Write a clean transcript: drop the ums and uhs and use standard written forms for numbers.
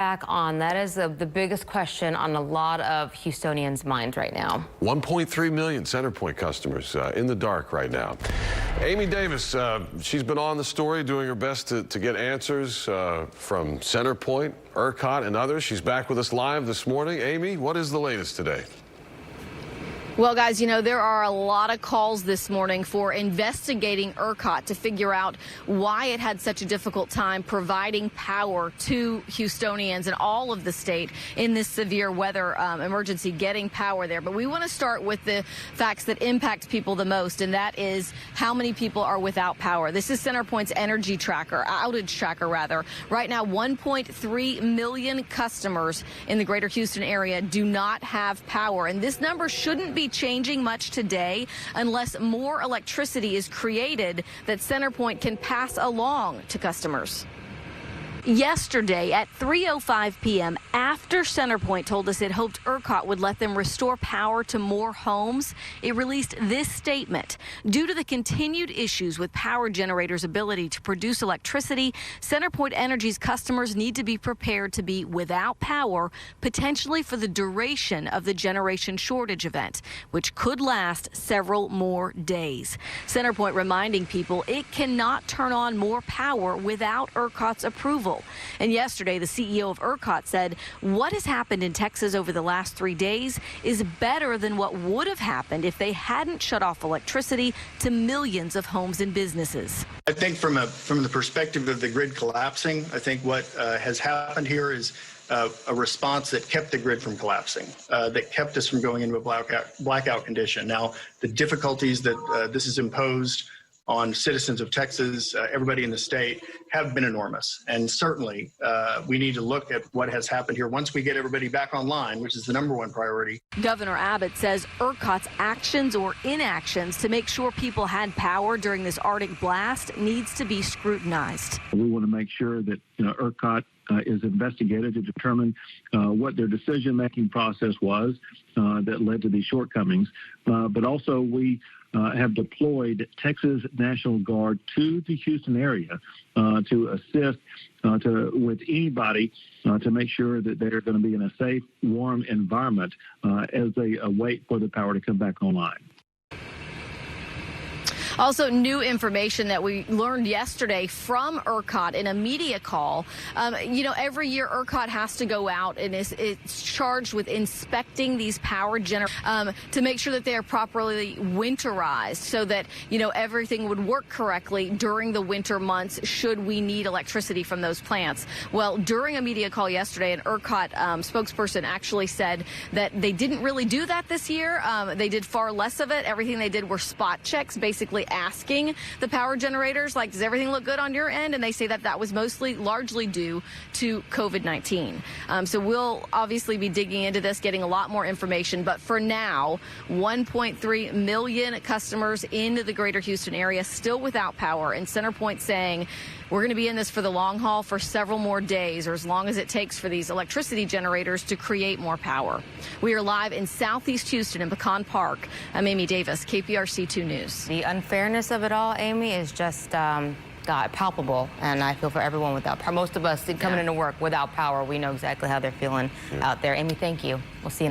Back on. That is the biggest question on a lot of Houstonians' minds right now. 1.3 million CenterPoint customers in the dark right now. Amy Davis, she's been on the story doing her best to get answers from CenterPoint, ERCOT, and others. She's back with us live this morning. Amy, what is the latest today? Well, guys, you know, there are a lot of calls this morning for investigating ERCOT to figure out why it had such a difficult time providing power to Houstonians and all of the state in this severe weather emergency, getting power there. But we want to start with the facts that impact people the most, and that is how many people are without power. This is CenterPoint's energy tracker, outage tracker, rather. Right now, 1.3 million customers in the greater Houston area do not have power, and this number shouldn't be changing much today unless more electricity is created that CenterPoint can pass along to customers. Yesterday at 3:05 p.m., after CenterPoint told us it hoped ERCOT would let them restore power to more homes, it released this statement. Due to the continued issues with power generators' ability to produce electricity, CenterPoint Energy's customers need to be prepared to be without power, potentially for the duration of the generation shortage event, which could last several more days. CenterPoint reminding people it cannot turn on more power without ERCOT's approval. And yesterday, the CEO of ERCOT said what has happened in Texas over the last 3 days is better than what would have happened if they hadn't shut off electricity to millions of homes and businesses. I think from the perspective of the grid collapsing, I think what has happened here is a response that kept the grid from collapsing, that kept us from going into a blackout condition. Now, the difficulties that this has imposed on citizens of Texas, everybody in the state, have been enormous. And certainly, we need to look at what has happened here once we get everybody back online, which is the #1 priority. Governor Abbott says ERCOT's actions or inactions to make sure people had power during this Arctic blast needs to be scrutinized. We want to make sure that ERCOT is investigated to determine what their decision-making process was that led to these shortcomings. But also we have deployed Texas National Guard to the Houston area to assist with anybody to make sure that they're going to be in a safe, warm environment as they wait for the power to come back online. Also, new information that we learned yesterday from ERCOT in a media call. You know, every year ERCOT has to go out and it's charged with inspecting these power generators to make sure that they are properly winterized so that, you know, everything would work correctly during the winter months should we need electricity from those plants. Well, during a media call yesterday, an ERCOT spokesperson actually said that they didn't really do that this year. They did far less of it. Everything they did were spot checks, basically asking the power generators, like, does everything look good on your end? And they say that that was largely due to COVID-19. So we'll obviously be digging into this, getting a lot more information. But for now, 1.3 million customers in the greater Houston area still without power, and CenterPoint saying we're going to be in this for the long haul for several more days, or as long as it takes for these electricity generators to create more power. We are live in Southeast Houston in Pecan Park. I'm Amy Davis, KPRC 2 News. The unfairness of it all, Amy, is just palpable, and I feel for everyone without power. Most of us coming into work without power, we know exactly how they're feeling out there. Amy, thank you. We'll see you.